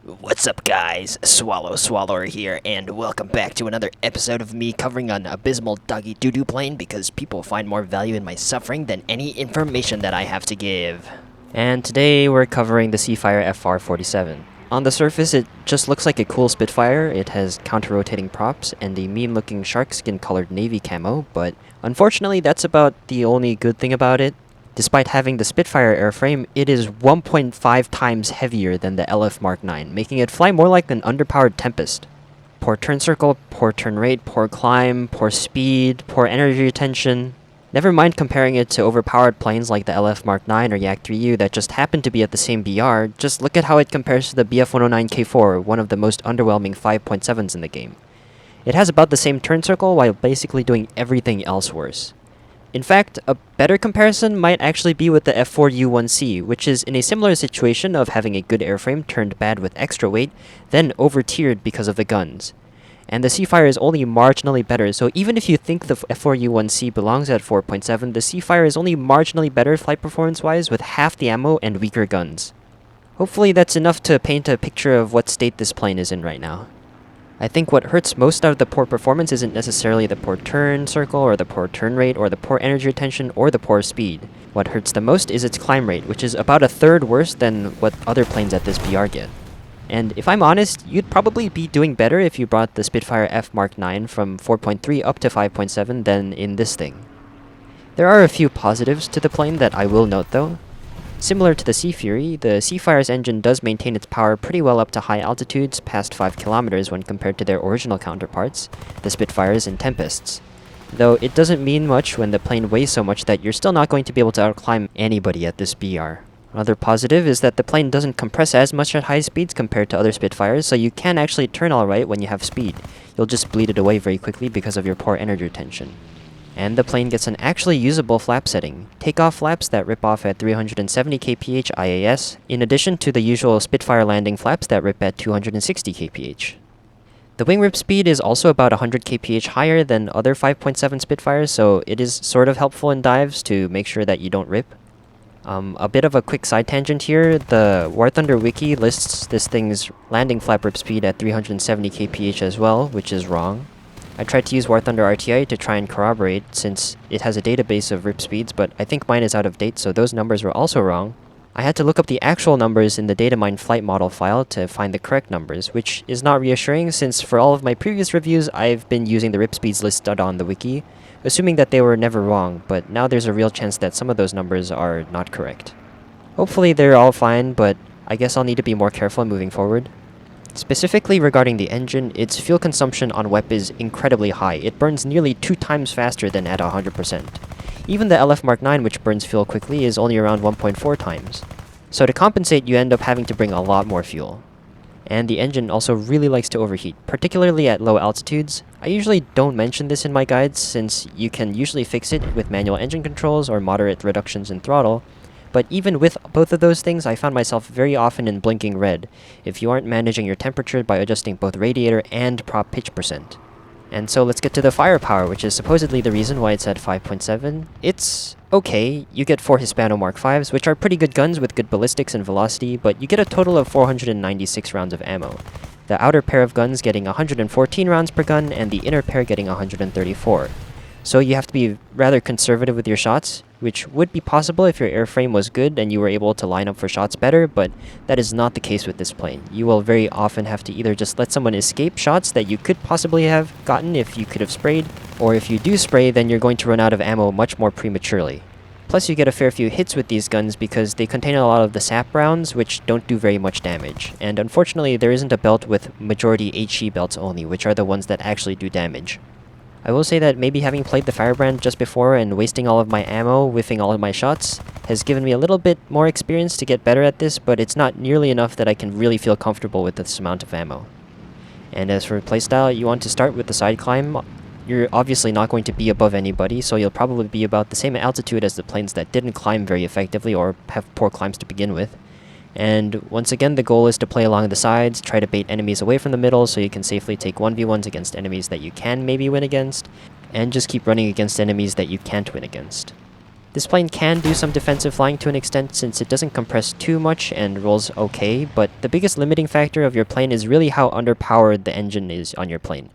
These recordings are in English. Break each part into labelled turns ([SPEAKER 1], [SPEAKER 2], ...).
[SPEAKER 1] What's up, guys? Swallower here, and welcome back to another episode of me covering an abysmal doggy doo-doo plane because people find more value in my suffering than any information that I have to give. And today we're covering the Seafire FR-47. On the surface, it just looks like a cool Spitfire. It has counter-rotating props and a mean-looking shark skin-colored navy camo, but unfortunately that's about the only good thing about it. Despite having the Spitfire airframe, it is 1.5 times heavier than the LF Mark 9, making it fly more like an underpowered Tempest. Poor turn circle, poor turn rate, poor climb, poor speed, poor energy retention. Never mind comparing it to overpowered planes like the LF Mark 9 or Yak 3U that just happen to be at the same BR, just look at how it compares to the BF-109K4, one of the most underwhelming 5.7s in the game. It has about the same turn circle while basically doing everything else worse. In fact, a better comparison might actually be with the F4U1C, which is in a similar situation of having a good airframe turned bad with extra weight, then over-tiered because of the guns. And the Seafire is only marginally better, so even if you think the F4U1C belongs at 4.7, the Seafire is only marginally better flight performance-wise with half the ammo and weaker guns. Hopefully that's enough to paint a picture of what state this plane is in right now. I think what hurts most out of the poor performance isn't necessarily the poor turn circle, or the poor turn rate, or the poor energy retention, or the poor speed. What hurts the most is its climb rate, which is about a third worse than what other planes at this BR get. And if I'm honest, you'd probably be doing better if you brought the Spitfire F Mark 9 from 4.3 up to 5.7 than in this thing. There are a few positives to the plane that I will note though. Similar to the Sea Fury, the Seafire's engine does maintain its power pretty well up to high altitudes, past 5 kilometers when compared to their original counterparts, the Spitfires and Tempests. Though it doesn't mean much when the plane weighs so much that you're still not going to be able to outclimb anybody at this BR. Another positive is that the plane doesn't compress as much at high speeds compared to other Spitfires, so you can actually turn alright when you have speed. You'll just bleed it away very quickly because of your poor energy retention. And the plane gets an actually usable flap setting, takeoff flaps that rip off at 370 kph IAS, in addition to the usual Spitfire landing flaps that rip at 260 kph. The wing rip speed is also about 100 kph higher than other 5.7 Spitfires, so it is sort of helpful in dives to make sure that you don't rip. A bit of a quick side tangent here, the War Thunder wiki lists this thing's landing flap rip speed at 370 kph as well, which is wrong. I tried to use War Thunder RTI to try and corroborate since it has a database of rip speeds, but I think mine is out of date, so those numbers were also wrong. I had to look up the actual numbers in the datamine flight model file to find the correct numbers, which is not reassuring since for all of my previous reviews I've been using the rip speeds listed on the wiki, assuming that they were never wrong, but now there's a real chance that some of those numbers are not correct. Hopefully they're all fine, but I guess I'll need to be more careful moving forward. Specifically regarding the engine, its fuel consumption on WEP is incredibly high. It burns nearly 2 times faster than at 100%. Even the LF Mark 9, which burns fuel quickly, is only around 1.4 times. So to compensate, you end up having to bring a lot more fuel. And the engine also really likes to overheat, particularly at low altitudes. I usually don't mention this in my guides since you can usually fix it with manual engine controls or moderate reductions in throttle. But even with both of those things, I found myself very often in blinking red if you aren't managing your temperature by adjusting both radiator and prop pitch percent. And so let's get to the firepower, which is supposedly the reason why it's at 5.7. It's okay. You get 4 Hispano Mark 5s, which are pretty good guns with good ballistics and velocity, but you get a total of 496 rounds of ammo. The outer pair of guns getting 114 rounds per gun, and the inner pair getting 134. So you have to be rather conservative with your shots, which would be possible if your airframe was good and you were able to line up for shots better, but that is not the case with this plane. You will very often have to either just let someone escape shots that you could possibly have gotten if you could have sprayed, or if you do spray, then you're going to run out of ammo much more prematurely. Plus you get a fair few hits with these guns because they contain a lot of the sap rounds, which don't do very much damage. And unfortunately, there isn't a belt with majority HE belts only, which are the ones that actually do damage. I will say that maybe having played the Firebrand just before and wasting all of my ammo, whiffing all of my shots, has given me a little bit more experience to get better at this, but it's not nearly enough that I can really feel comfortable with this amount of ammo. And as for playstyle, you want to start with the side climb. You're obviously not going to be above anybody, so you'll probably be about the same altitude as the planes that didn't climb very effectively or have poor climbs to begin with. And once again, the goal is to play along the sides, try to bait enemies away from the middle so you can safely take 1v1s against enemies that you can maybe win against, and just keep running against enemies that you can't win against. This plane can do some defensive flying to an extent since it doesn't compress too much and rolls okay, but the biggest limiting factor of your plane is really how underpowered the engine is on your plane,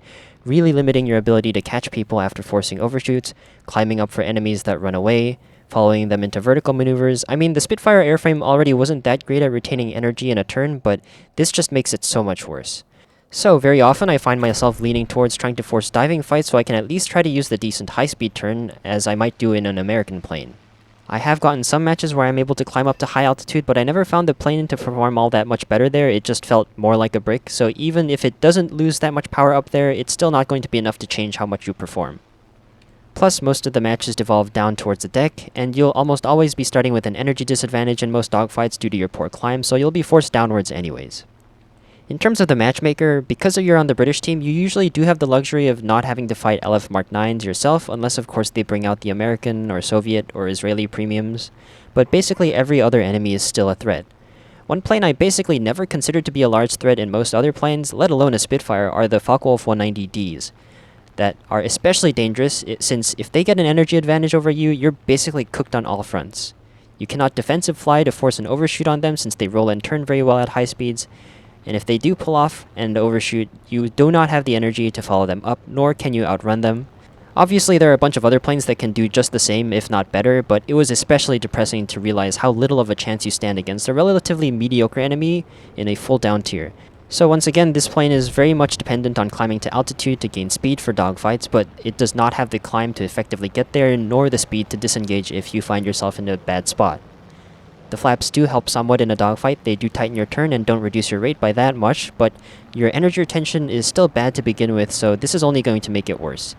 [SPEAKER 1] really limiting your ability to catch people after forcing overshoots, climbing up for enemies that run away, following them into vertical maneuvers. I mean, the Spitfire airframe already wasn't that great at retaining energy in a turn, but this just makes it so much worse. So, very often I find myself leaning towards trying to force diving fights so I can at least try to use the decent high-speed turn, as I might do in an American plane. I have gotten some matches where I'm able to climb up to high altitude, but I never found the plane to perform all that much better there. It just felt more like a brick, so even if it doesn't lose that much power up there, it's still not going to be enough to change how much you perform. Plus, most of the matches devolve down towards the deck, and you'll almost always be starting with an energy disadvantage in most dogfights due to your poor climb, so you'll be forced downwards anyways. In terms of the matchmaker, because you're on the British team, you usually do have the luxury of not having to fight LF Mark 9s yourself, unless of course they bring out the American or Soviet or Israeli premiums, but basically every other enemy is still a threat. One plane I basically never considered to be a large threat in most other planes, let alone a Spitfire, are the Focke-Wulf 190Ds, that are especially dangerous since if they get an energy advantage over you, you're basically cooked on all fronts. You cannot defensive fly to force an overshoot on them since they roll and turn very well at high speeds, and if they do pull off and overshoot, you do not have the energy to follow them up, nor can you outrun them. Obviously, there are a bunch of other planes that can do just the same, if not better, but it was especially depressing to realize how little of a chance you stand against a relatively mediocre enemy in a full down tier. So once again, this plane is very much dependent on climbing to altitude to gain speed for dogfights, but it does not have the climb to effectively get there, nor the speed to disengage if you find yourself in a bad spot. The flaps do help somewhat in a dogfight. They do tighten your turn and don't reduce your rate by that much, but your energy retention is still bad to begin with, so this is only going to make it worse.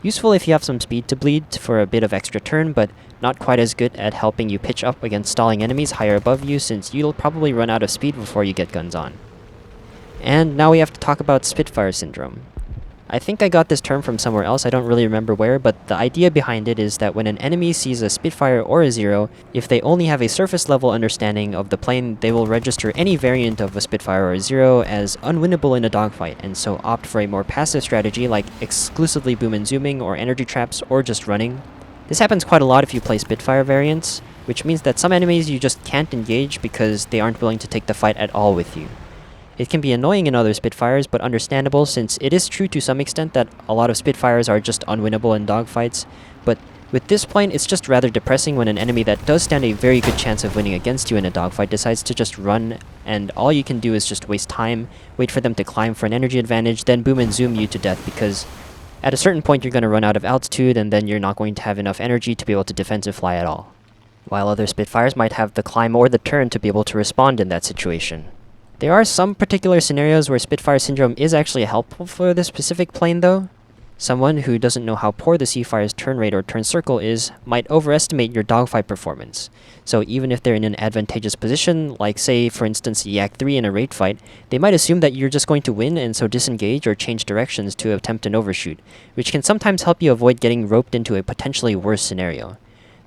[SPEAKER 1] Useful if you have some speed to bleed for a bit of extra turn, but not quite as good at helping you pitch up against stalling enemies higher above you since you'll probably run out of speed before you get guns on. And now we have to talk about Spitfire Syndrome. I think I got this term from somewhere else, I don't really remember where, but the idea behind it is that when an enemy sees a Spitfire or a Zero, if they only have a surface level understanding of the plane, they will register any variant of a Spitfire or a Zero as unwinnable in a dogfight, and so opt for a more passive strategy like exclusively boom and zooming or energy traps or just running. This happens quite a lot if you play Spitfire variants, which means that some enemies you just can't engage because they aren't willing to take the fight at all with you. It can be annoying in other Spitfires, but understandable since it is true to some extent that a lot of Spitfires are just unwinnable in dogfights, but with this plane it's just rather depressing when an enemy that does stand a very good chance of winning against you in a dogfight decides to just run, and all you can do is just waste time, wait for them to climb for an energy advantage, then boom and zoom you to death because at a certain point you're going to run out of altitude and then you're not going to have enough energy to be able to defensive fly at all. While other Spitfires might have the climb or the turn to be able to respond in that situation. There are some particular scenarios where Spitfire Syndrome is actually helpful for this specific plane though. Someone who doesn't know how poor the Seafire's turn rate or turn circle is might overestimate your dogfight performance. So even if they're in an advantageous position, like say for instance Yak 3 in a raid fight, they might assume that you're just going to win and so disengage or change directions to attempt an overshoot, which can sometimes help you avoid getting roped into a potentially worse scenario.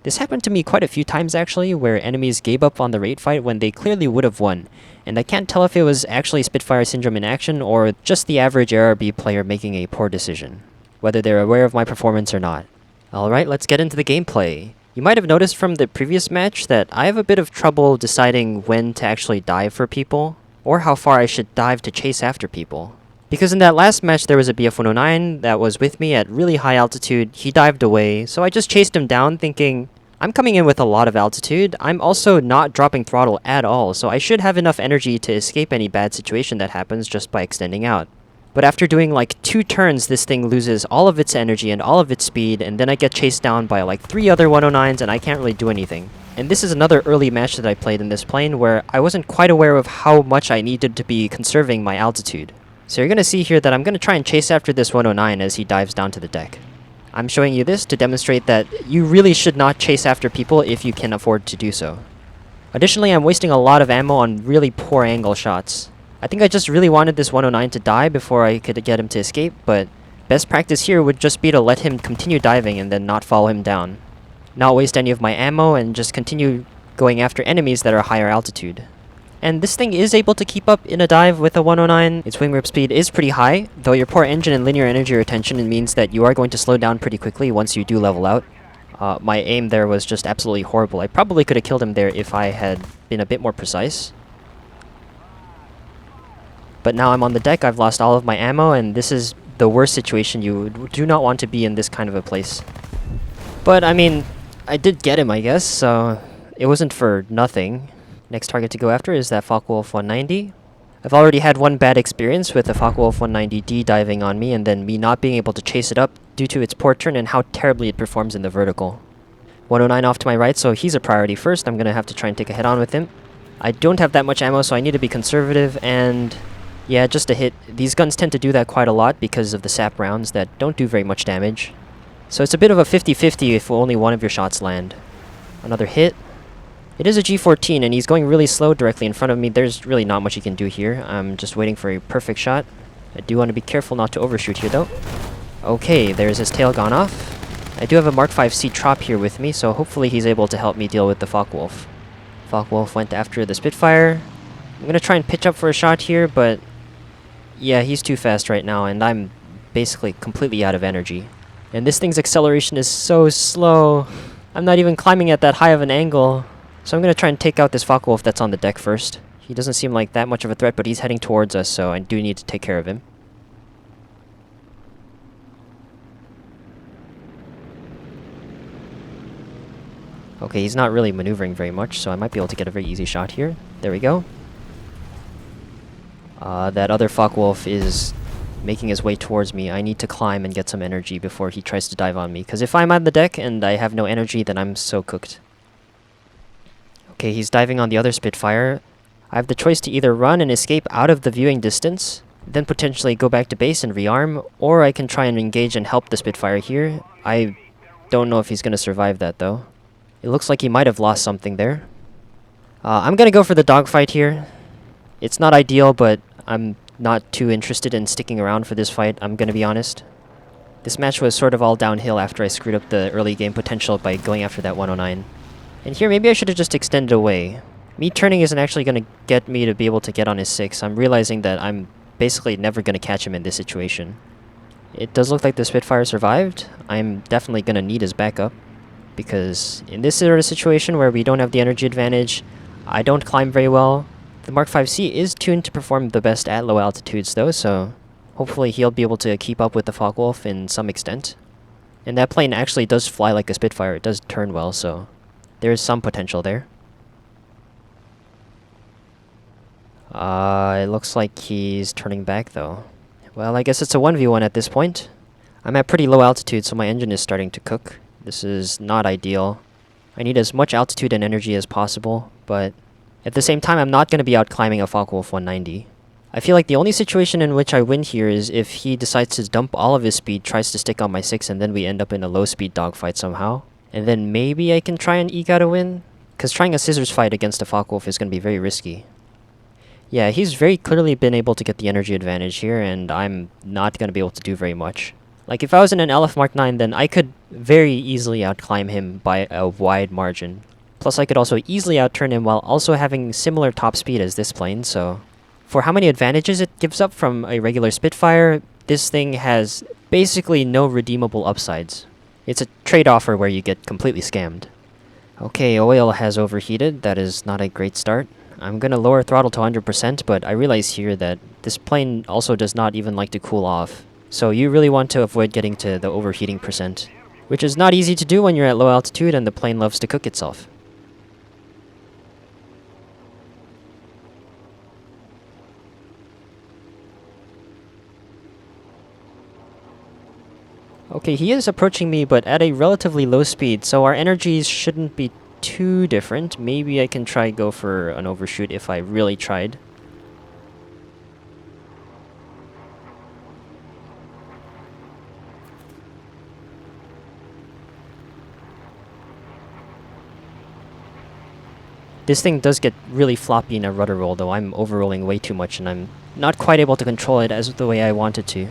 [SPEAKER 1] This happened to me quite a few times actually, where enemies gave up on the raid fight when they clearly would have won, and I can't tell if it was actually Spitfire Syndrome in action or just the average ARB player making a poor decision, whether they're aware of my performance or not. Alright, let's get into the gameplay. You might have noticed from the previous match that I have a bit of trouble deciding when to actually dive for people, or how far I should dive to chase after people. Because in that last match there was a BF-109 that was with me at really high altitude, he dived away, so I just chased him down thinking, I'm coming in with a lot of altitude, I'm also not dropping throttle at all, so I should have enough energy to escape any bad situation that happens just by extending out. But after doing like 2 turns, this thing loses all of its energy and all of its speed, and then I get chased down by like 3 other 109s and I can't really do anything. And this is another early match that I played in this plane where I wasn't quite aware of how much I needed to be conserving my altitude. So you're going to see here that I'm going to try and chase after this 109 as he dives down to the deck. I'm showing you this to demonstrate that you really should not chase after people if you can afford to do so. Additionally, I'm wasting a lot of ammo on really poor angle shots. I think I just really wanted this 109 to die before I could get him to escape, but best practice here would just be to let him continue diving and then not follow him down. Not waste any of my ammo and just continue going after enemies that are higher altitude. And this thing is able to keep up in a dive with a 109. Its wing rip speed is pretty high, though your poor engine and linear energy retention means that you are going to slow down pretty quickly once you do level out. My aim there was just absolutely horrible. I probably could have killed him there if I had been a bit more precise. But now I'm on the deck, I've lost all of my ammo, and this is the worst situation. You do not want to be in this kind of a place. But, I mean, I did get him, I guess, so it wasn't for nothing. Next target to go after is that Focke-Wulf 190. I've already had one bad experience with the Focke-Wulf 190D diving on me, and then me not being able to chase it up due to its port turn and how terribly it performs in the vertical. 109 off to my right, so he's a priority first. I'm going to have to try and take a head-on with him. I don't have that much ammo, so I need to be conservative, and yeah, just a hit. These guns tend to do that quite a lot because of the sap rounds that don't do very much damage. So it's a bit of a 50-50 if only one of your shots land. Another hit. It is a G14, and he's going really slow directly in front of me. There's really not much he can do here. I'm just waiting for a perfect shot. I do want to be careful not to overshoot here, though. Okay, there's his tail gone off. I do have a Mark 5C Trop here with me, so hopefully he's able to help me deal with the Focke-Wulf. Focke-Wulf went after the Spitfire. I'm going to try and pitch up for a shot here, but yeah, he's too fast right now, and I'm basically completely out of energy. And this thing's acceleration is so slow. I'm not even climbing at that high of an angle. So I'm going to try and take out this Focke-Wulf that's on the deck first. He doesn't seem like that much of a threat, but he's heading towards us, so I do need to take care of him. Okay, he's not really maneuvering very much, so I might be able to get a very easy shot here. There we go. That other Focke-Wulf is making his way towards me. I need to climb and get some energy before he tries to dive on me, because if I'm on the deck and I have no energy, then I'm so cooked. Okay, he's diving on the other Spitfire. I have the choice to either run and escape out of the viewing distance, then potentially go back to base and rearm, or I can try and engage and help the Spitfire here. I don't know if he's going to survive that, though. It looks like he might have lost something there. I'm going to go for the dogfight here. It's not ideal, but I'm not too interested in sticking around for this fight, I'm going to be honest. This match was sort of all downhill after I screwed up the early game potential by going after that 109. And here, maybe I should have just extended away. Me turning isn't actually going to get me to be able to get on his 6. I'm realizing that I'm basically never going to catch him in this situation. It does look like the Spitfire survived. I'm definitely going to need his backup, because in this sort of situation where we don't have the energy advantage, I don't climb very well. The Mark 5C is tuned to perform the best at low altitudes, though, so hopefully he'll be able to keep up with the Focke-Wulf in some extent. And that plane actually does fly like a Spitfire. It does turn well, so there is some potential there. It looks like he's turning back, though. Well, I guess it's a 1v1 at this point. I'm at pretty low altitude, so my engine is starting to cook. This is not ideal. I need as much altitude and energy as possible, but at the same time, I'm not going to be out climbing a Focke-Wulf 190. I feel like the only situation in which I win here is if he decides to dump all of his speed, tries to stick on my 6, and then we end up in a low-speed dogfight somehow. And then maybe I can try and eke out a win? Because trying a scissors fight against a Focke-Wulf is going to be very risky. Yeah, he's very clearly been able to get the energy advantage here, and I'm not going to be able to do very much. Like, if I was in an LF Mark 9, then I could very easily outclimb him by a wide margin. Plus, I could also easily outturn him while also having similar top speed as this plane, so for how many advantages it gives up from a regular Spitfire, this thing has basically no redeemable upsides. It's a trade offer where you get completely scammed. Okay, oil has overheated. That is not a great start. I'm going to lower throttle to 100%, but I realize here that this plane also does not even like to cool off. So you really want to avoid getting to the overheating percent, which is not easy to do when you're at low altitude and the plane loves to cook itself. Okay, he is approaching me, but at a relatively low speed, so our energies shouldn't be too different. Maybe I can try go for an overshoot if I really tried. This thing does get really floppy in a rudder roll, though. I'm overrolling way too much, and I'm not quite able to control it as the way I wanted to.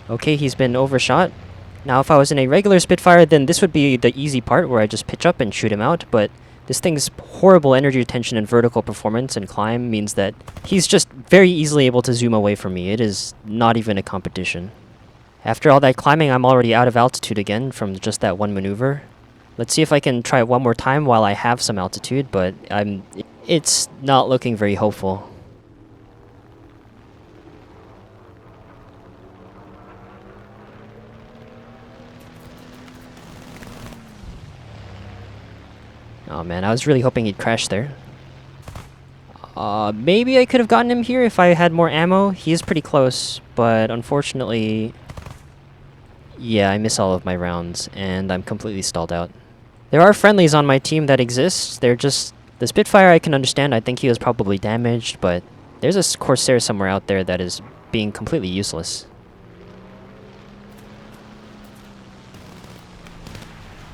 [SPEAKER 1] Okay, he's been overshot. Now, if I was in a regular Spitfire, then this would be the easy part where I just pitch up and shoot him out, but this thing's horrible energy retention and vertical performance and climb means that he's just very easily able to zoom away from me. It is not even a competition. After all that climbing, I'm already out of altitude again from just that one maneuver. Let's see if I can try it one more time while I have some altitude, but it's not looking very hopeful. Oh man, I was really hoping he'd crash there. Maybe I could have gotten him here if I had more ammo. He is pretty close, but unfortunately... yeah, I miss all of my rounds, and I'm completely stalled out. There are friendlies on my team that exist. They're just... the Spitfire I can understand. I think he was probably damaged, but there's a Corsair somewhere out there that is being completely useless.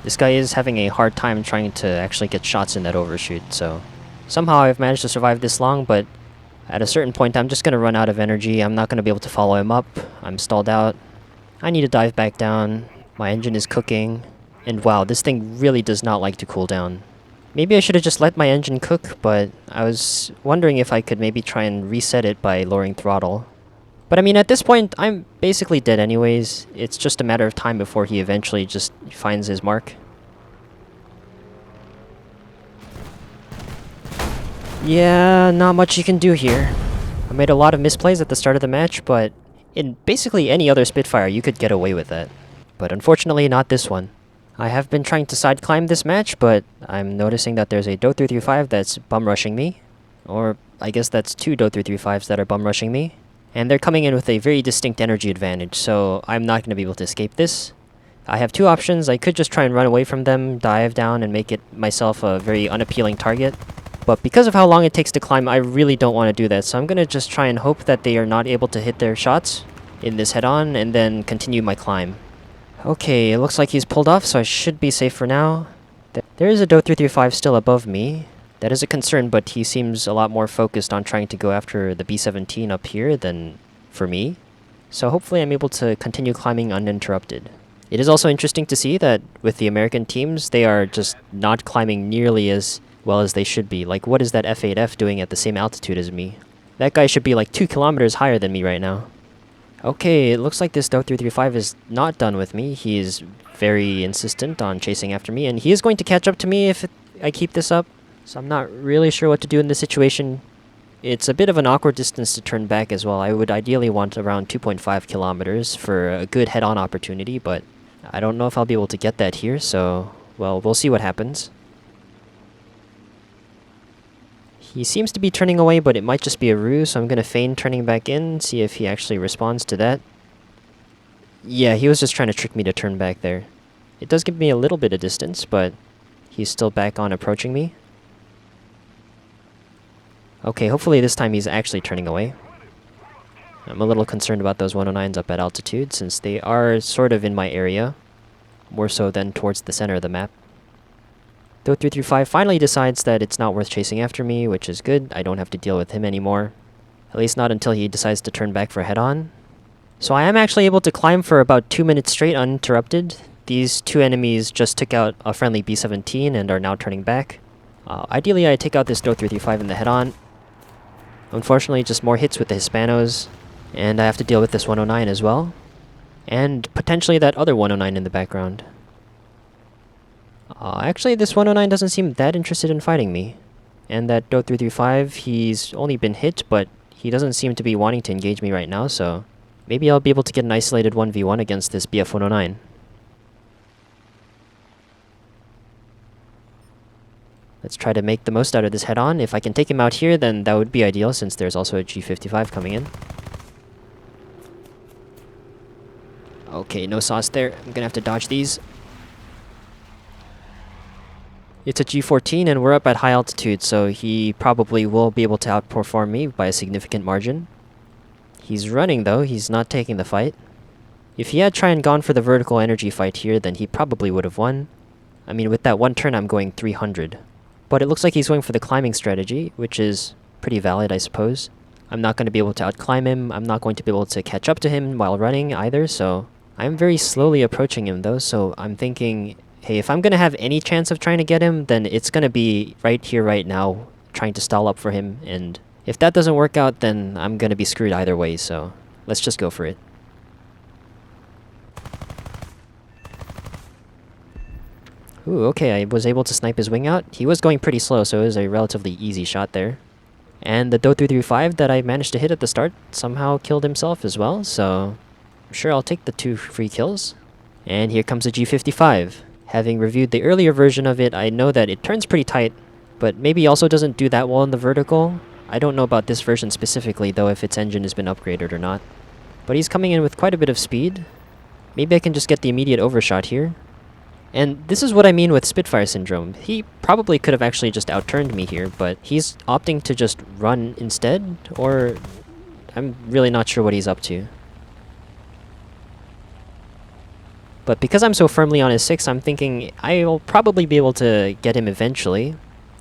[SPEAKER 1] This guy is having a hard time trying to actually get shots in that overshoot, so... somehow I've managed to survive this long, but at a certain point I'm just going to run out of energy. I'm not going to be able to follow him up. I'm stalled out. I need to dive back down. My engine is cooking. And wow, this thing really does not like to cool down. Maybe I should have just let my engine cook, but I was wondering if I could maybe try and reset it by lowering throttle. But I mean, at this point, I'm basically dead anyways. It's just a matter of time before he eventually just finds his mark. Yeah, not much you can do here. I made a lot of misplays at the start of the match, but in basically any other Spitfire, you could get away with that. But unfortunately, not this one. I have been trying to side climb this match, but I'm noticing that there's a Do 335 that's bum rushing me. Or I guess that's two Do 335s that are bum rushing me. And they're coming in with a very distinct energy advantage, so I'm not going to be able to escape this. I have two options. I could just try and run away from them, dive down, and make it myself a very unappealing target. But because of how long it takes to climb, I really don't want to do that, so I'm going to just try and hope that they are not able to hit their shots in this head-on, and then continue my climb. Okay, it looks like he's pulled off, so I should be safe for now. There is a Do 335 still above me. That is a concern, but he seems a lot more focused on trying to go after the B-17 up here than for me. So hopefully I'm able to continue climbing uninterrupted. It is also interesting to see that with the American teams, they are just not climbing nearly as well as they should be. Like, what is that F8F doing at the same altitude as me? That guy should be like 2 kilometers higher than me right now. Okay, it looks like this Do 335 is not done with me. He is very insistent on chasing after me, and he is going to catch up to me if I keep this up. So I'm not really sure what to do in this situation. It's a bit of an awkward distance to turn back as well. I would ideally want around 2.5 kilometers for a good head-on opportunity, but I don't know if I'll be able to get that here, so, well, we'll see what happens. He seems to be turning away, but it might just be a ruse, so I'm going to feign turning back in, see if he actually responds to that. Yeah, he was just trying to trick me to turn back there. It does give me a little bit of distance, but he's still back on approaching me. Okay, hopefully this time he's actually turning away. I'm a little concerned about those 109s up at altitude, since they are sort of in my area, more so than towards the center of the map. Do 335 finally decides that it's not worth chasing after me, which is good. I don't have to deal with him anymore. At least not until he decides to turn back for head-on. So I am actually able to climb for about 2 minutes straight uninterrupted. These two enemies just took out a friendly B-17 and are now turning back. Ideally, I take out this Do 335 in the head-on. Unfortunately, just more hits with the Hispanos, and I have to deal with this 109 as well. And potentially that other 109 in the background. Actually, this 109 doesn't seem that interested in fighting me. And that Do 335, he's only been hit, but he doesn't seem to be wanting to engage me right now, so maybe I'll be able to get an isolated 1v1 against this BF-109. Let's try to make the most out of this head-on. If I can take him out here, then that would be ideal, since there's also a G55 coming in. Okay, no sauce there. I'm gonna have to dodge these. It's a G14, and we're up at high altitude, so he probably will be able to outperform me by a significant margin. He's running, though. He's not taking the fight. If he had tried and gone for the vertical energy fight here, then he probably would have won. I mean, with that one turn, I'm going 300. But it looks like he's going for the climbing strategy, which is pretty valid, I suppose. I'm not going to be able to outclimb him. I'm not going to be able to catch up to him while running either, so I'm very slowly approaching him, though, so I'm thinking, hey, if I'm going to have any chance of trying to get him, then it's going to be right here, right now, trying to stall up for him, and if that doesn't work out, then I'm going to be screwed either way, so let's just go for it. Ooh, okay, I was able to snipe his wing out. He was going pretty slow, so it was a relatively easy shot there. And the Do-335 that I managed to hit at the start somehow killed himself as well, so I'm sure I'll take the 2 free kills. And here comes the G55. Having reviewed the earlier version of it, I know that it turns pretty tight, but maybe also doesn't do that well in the vertical. I don't know about this version specifically, though, if its engine has been upgraded or not. But he's coming in with quite a bit of speed. Maybe I can just get the immediate overshot here. And this is what I mean with Spitfire Syndrome. He probably could have actually just outturned me here, but he's opting to just run instead, or I'm really not sure what he's up to. But because I'm so firmly on his 6, I'm thinking I'll probably be able to get him eventually.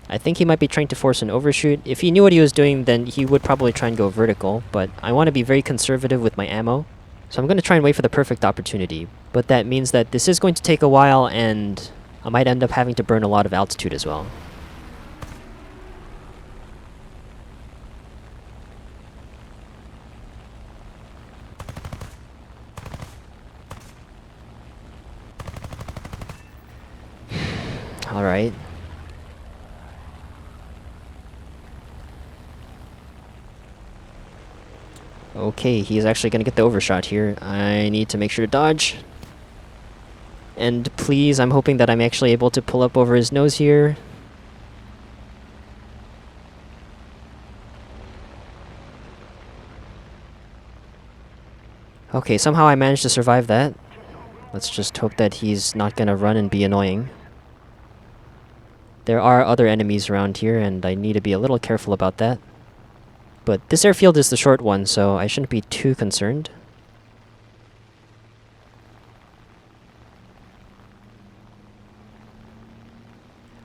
[SPEAKER 1] I think he might be trying to force an overshoot. If he knew what he was doing, then he would probably try and go vertical, but I want to be very conservative with my ammo. So I'm going to try and wait for the perfect opportunity. But that means that this is going to take a while, and I might end up having to burn a lot of altitude as well. Alright. Okay, he's actually gonna get the overshot here. I need to make sure to dodge. And please, I'm hoping that I'm actually able to pull up over his nose here. Okay, somehow I managed to survive that. Let's just hope that he's not gonna run and be annoying. There are other enemies around here, and I need to be a little careful about that. But this airfield is the short one, so I shouldn't be too concerned.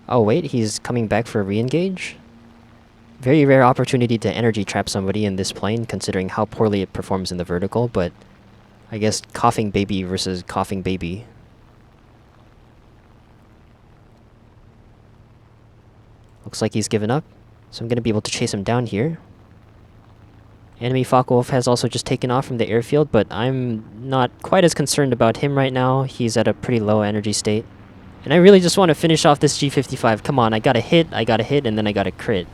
[SPEAKER 1] Oh wait, he's coming back for a re-engage? Very rare opportunity to energy trap somebody in this plane, considering how poorly it performs in the vertical, but I guess coughing baby versus coughing baby. Looks like he's given up, so I'm going to be able to chase him down here. Enemy Focke-Wulf has also just taken off from the airfield, but I'm not quite as concerned about him right now. He's at a pretty low energy state. And I really just want to finish off this G55. Come on, I got a hit, and then I got a crit.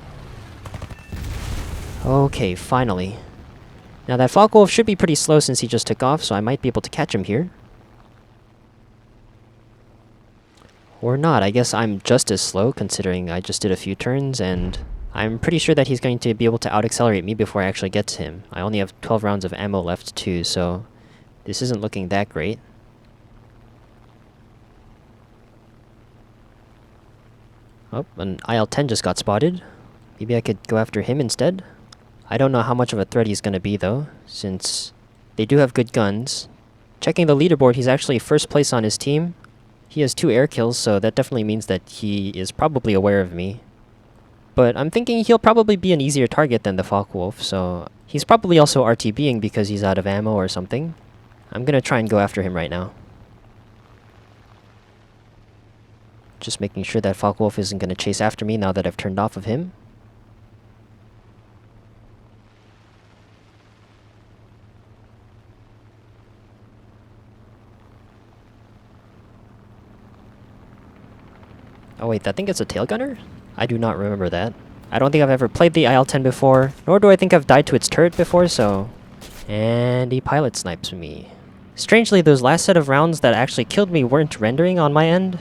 [SPEAKER 1] Okay, finally. Now that Focke-Wulf should be pretty slow since he just took off, so I might be able to catch him here. Or not, I guess I'm just as slow, considering I just did a few turns, and I'm pretty sure that he's going to be able to out-accelerate me before I actually get to him. I only have 12 rounds of ammo left too, so this isn't looking that great. Oh, an IL-10 just got spotted. Maybe I could go after him instead? I don't know how much of a threat he's going to be though, since they do have good guns. Checking the leaderboard, he's actually first place on his team. He has 2 air kills, so that definitely means that he is probably aware of me. But I'm thinking he'll probably be an easier target than the Focke-Wulf, so he's probably also RTBing because he's out of ammo or something. I'm gonna try and go after him right now. Just making sure that Focke-Wulf isn't gonna chase after me now that I've turned off of him. Oh wait, I think it's a tail gunner? I do not remember that. I don't think I've ever played the IL-10 before, nor do I think I've died to its turret before, so... And he pilot snipes me. Strangely, those last set of rounds that actually killed me weren't rendering on my end.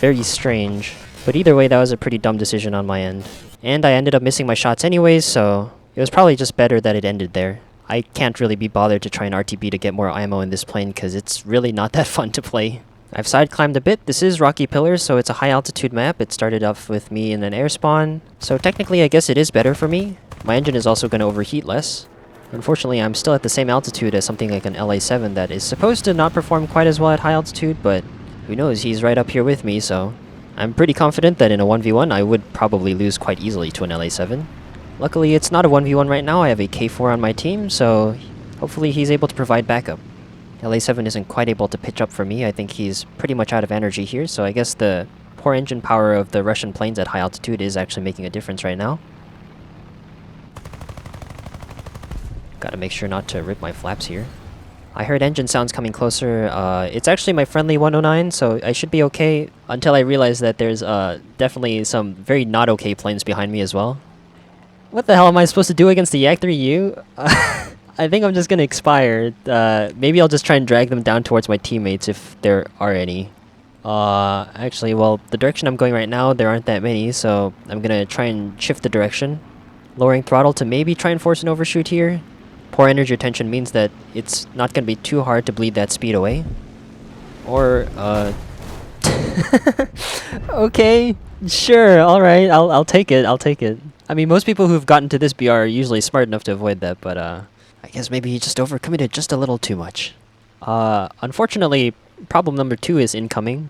[SPEAKER 1] Very strange. But either way, that was a pretty dumb decision on my end. And I ended up missing my shots anyways, so... It was probably just better that it ended there. I can't really be bothered to try and RTB to get more ammo in this plane, because it's really not that fun to play. I've side climbed a bit. This is Rocky Pillars, so it's a high altitude map. It started off with me in an air spawn, so technically I guess it is better for me. My engine is also going to overheat less. Unfortunately, I'm still at the same altitude as something like an LA7 that is supposed to not perform quite as well at high altitude, but who knows, he's right up here with me, so... I'm pretty confident that in a 1v1 I would probably lose quite easily to an LA7. Luckily, it's not a 1v1 right now. I have a K4 on my team, so hopefully he's able to provide backup. LA7 isn't quite able to pitch up for me. I think he's pretty much out of energy here, so I guess the poor engine power of the Russian planes at high altitude is actually making a difference right now. Gotta make sure not to rip my flaps here. I heard engine sounds coming closer. It's actually my friendly 109, so I should be okay until I realize that there's definitely some very not okay planes behind me as well. What the hell am I supposed to do against the Yak 3U? I think I'm just gonna expire. Maybe I'll just try and drag them down towards my teammates if there are any. Actually, well, the direction I'm going right now, there aren't that many, so I'm gonna try and shift the direction. Lowering throttle to maybe try and force an overshoot here. Poor energy retention means that it's not gonna be too hard to bleed that speed away. Or, okay, sure, alright, I'll take it, I'll take it. I mean, most people who've gotten to this BR are usually smart enough to avoid that, but, I guess maybe he just overcommitted just a little too much. Unfortunately, problem number 2 is incoming.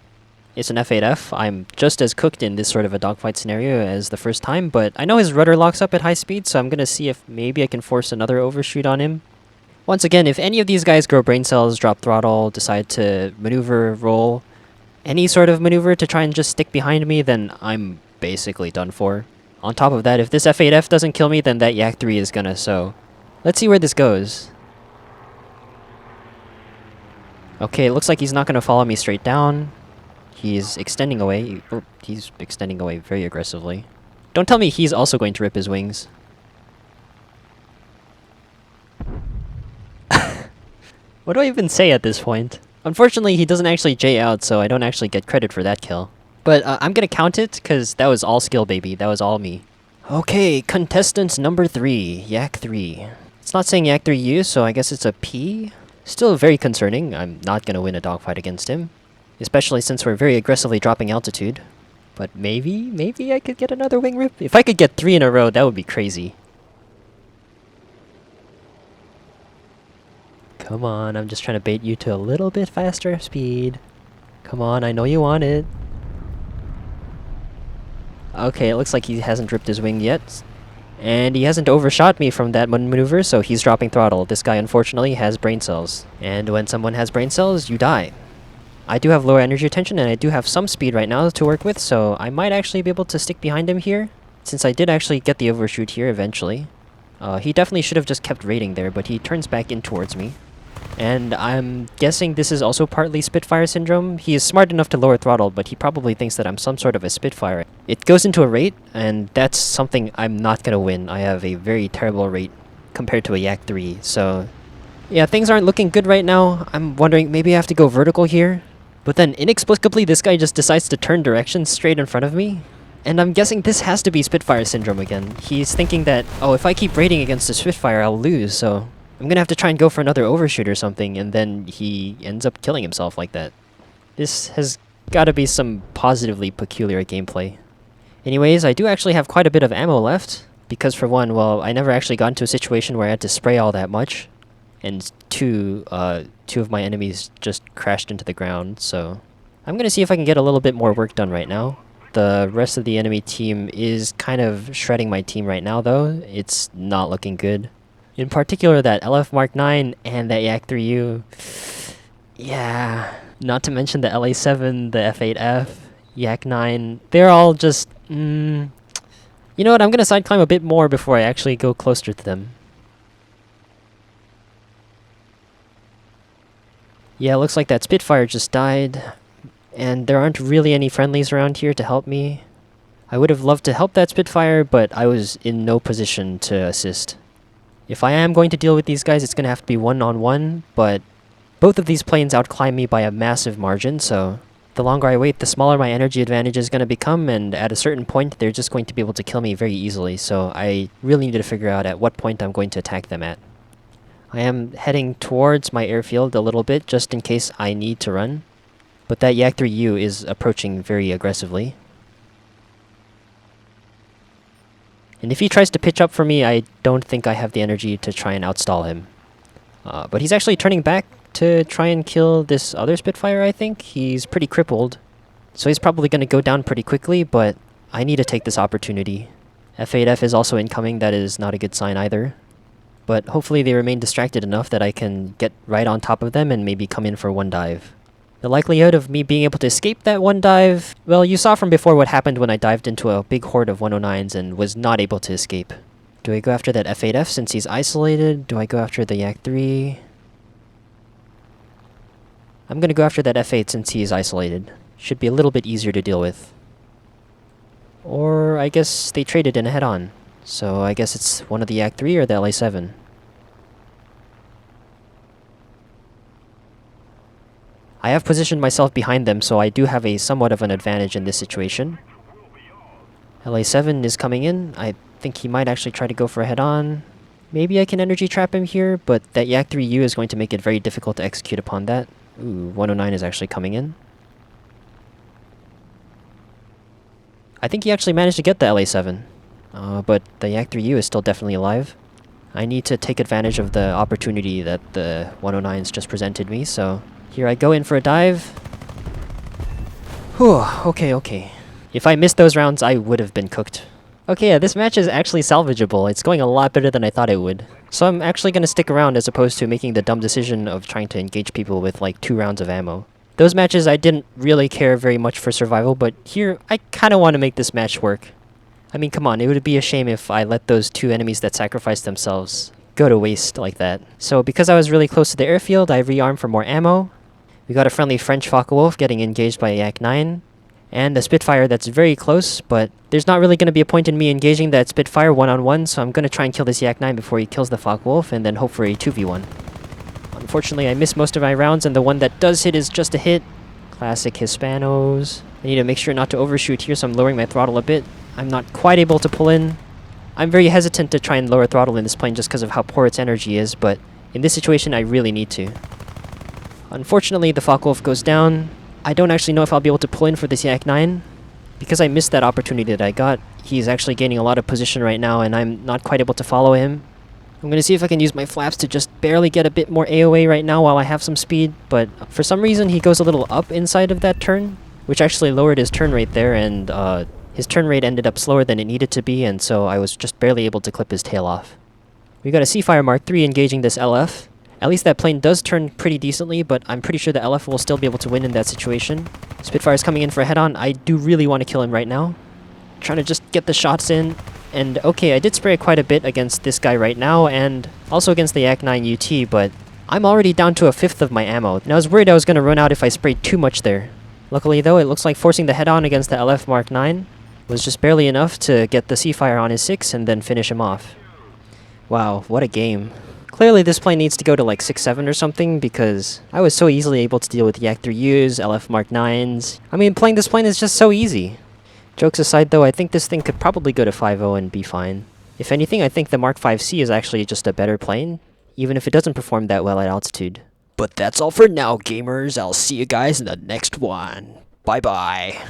[SPEAKER 1] It's an F8F. I'm just as cooked in this sort of a dogfight scenario as the first time, but I know his rudder locks up at high speed, so I'm gonna see if maybe I can force another overshoot on him. Once again, if any of these guys grow brain cells, drop throttle, decide to maneuver, roll, any sort of maneuver to try and just stick behind me, then I'm basically done for. On top of that, if this F8F doesn't kill me, then that Yak 3 is gonna, so let's see where this goes. Okay, it looks like he's not gonna follow me straight down. He's extending away. He's extending away very aggressively. Don't tell me he's also going to rip his wings. What do I even say at this point? Unfortunately, he doesn't actually J out, so I don't actually get credit for that kill. But I'm gonna count it, because that was all skill, baby. That was all me. Okay, contestant number 3, Yak 3. It's not saying Yak 3U, so I guess it's a P? Still very concerning. I'm not gonna win a dogfight against him. Especially since we're very aggressively dropping altitude. But maybe I could get another wing rip? If I could get 3 in a row, that would be crazy. Come on, I'm just trying to bait you to a little bit faster speed. Come on, I know you want it. Okay, it looks like he hasn't ripped his wing yet. And he hasn't overshot me from that maneuver, so he's dropping throttle. This guy, unfortunately, has brain cells. And when someone has brain cells, you die. I do have lower energy retention, and I do have some speed right now to work with, so I might actually be able to stick behind him here, since I did actually get the overshoot here eventually. He definitely should have just kept raiding there, but he turns back in towards me. And I'm guessing this is also partly Spitfire Syndrome. He is smart enough to lower throttle, but he probably thinks that I'm some sort of a Spitfire. It goes into a rate, and that's something I'm not gonna win. I have a very terrible rate compared to a Yak 3, so... yeah, things aren't looking good right now. I'm wondering, maybe I have to go vertical here? But then, inexplicably, this guy just decides to turn direction straight in front of me. And I'm guessing this has to be Spitfire Syndrome again. He's thinking that, oh, if I keep raiding against the Spitfire, I'll lose, so... I'm gonna have to try and go for another overshoot or something, and then he ends up killing himself like that. This has gotta be some positively peculiar gameplay. Anyways, I do actually have quite a bit of ammo left, because for one, well, I never actually got into a situation where I had to spray all that much. And two of my enemies just crashed into the ground, so... I'm gonna see if I can get a little bit more work done right now. The rest of the enemy team is kind of shredding my team right now, though. It's not looking good. In particular, that LF Mark 9 and that Yak 3U. Yeah. Not to mention the LA7, the F8F, Yak 9. They're all just... You know what, I'm gonna side climb a bit more before I actually go closer to them. Yeah, looks like that Spitfire just died. And there aren't really any friendlies around here to help me. I would have loved to help that Spitfire, but I was in no position to assist. If I am going to deal with these guys, it's going to have to be one-on-one, but both of these planes outclimb me by a massive margin, so the longer I wait, the smaller my energy advantage is going to become, and at a certain point, they're just going to be able to kill me very easily, so I really need to figure out at what point I'm going to attack them at. I am heading towards my airfield a little bit, just in case I need to run, but that Yak 3U is approaching very aggressively. And if he tries to pitch up for me, I don't think I have the energy to try and outstall him. But he's actually turning back to try and kill this other Spitfire, I think. He's pretty crippled. So he's probably going to go down pretty quickly, but I need to take this opportunity. F8F is also incoming, that is not a good sign either. But hopefully they remain distracted enough that I can get right on top of them and maybe come in for one dive. The likelihood of me being able to escape that one dive... well, you saw from before what happened when I dived into a big horde of 109s and was not able to escape. Do I go after that F8F since he's isolated? Do I go after the Yak 3? I'm gonna go after that F8 since he is isolated. Should be a little bit easier to deal with. Or I guess they traded in a head-on. So I guess it's one of the Yak 3 or the LA7. I have positioned myself behind them, so I do have a somewhat of an advantage in this situation. LA7 is coming in. I think he might actually try to go for a head-on. Maybe I can energy trap him here, but that Yak 3U is going to make it very difficult to execute upon that. Ooh, 109 is actually coming in. I think he actually managed to get the LA7. But the Yak 3U is still definitely alive. I need to take advantage of the opportunity that the 109s just presented me, so here I go in for a dive. Whew, okay. If I missed those rounds, I would have been cooked. Okay, yeah, this match is actually salvageable. It's going a lot better than I thought it would. So I'm actually going to stick around as opposed to making the dumb decision of trying to engage people with like 2 rounds of ammo. Those matches I didn't really care very much for survival, but here I kind of want to make this match work. I mean, come on, it would be a shame if I let those 2 enemies that sacrificed themselves go to waste like that. So because I was really close to the airfield, I rearmed for more ammo. We got a friendly French Focke-Wulf getting engaged by a Yak 9. And a Spitfire that's very close, but there's not really going to be a point in me engaging that Spitfire one-on-one, so I'm going to try and kill this Yak 9 before he kills the Focke-Wulf, and then hope for a 2v1. Unfortunately, I missed most of my rounds, and the one that does hit is just a hit. Classic Hispanos. I need to make sure not to overshoot here, so I'm lowering my throttle a bit. I'm not quite able to pull in. I'm very hesitant to try and lower throttle in this plane just because of how poor its energy is, but in this situation, I really need to. Unfortunately, the Focke-Wulf goes down. I don't actually know if I'll be able to pull in for this Yak 9. Because I missed that opportunity that I got, he's actually gaining a lot of position right now, and I'm not quite able to follow him. I'm going to see if I can use my flaps to just barely get a bit more AoA right now while I have some speed, but for some reason he goes a little up inside of that turn, which actually lowered his turn rate there, and his turn rate ended up slower than it needed to be, and so I was just barely able to clip his tail off. We got a Seafire Mark III engaging this LF. At least that plane does turn pretty decently, but I'm pretty sure the LF will still be able to win in that situation. Spitfire's coming in for a head-on. I do really want to kill him right now. Trying to just get the shots in. And okay, I did spray quite a bit against this guy right now, and also against the Yak 9 UT, but I'm already down to 1/5 of my ammo. And I was worried I was going to run out if I sprayed too much there. Luckily though, it looks like forcing the head-on against the LF Mark 9 was just barely enough to get the Seafire on his 6 and then finish him off. Wow, what a game. Clearly this plane needs to go to like 6-7 or something, because I was so easily able to deal with Yak 3Us, LF Mark 9s. I mean, playing this plane is just so easy. Jokes aside though, I think this thing could probably go to 5-0 and be fine. If anything, I think the Mark 5C is actually just a better plane, even if it doesn't perform that well at altitude. But that's all for now, gamers. I'll see you guys in the next one. Bye-bye.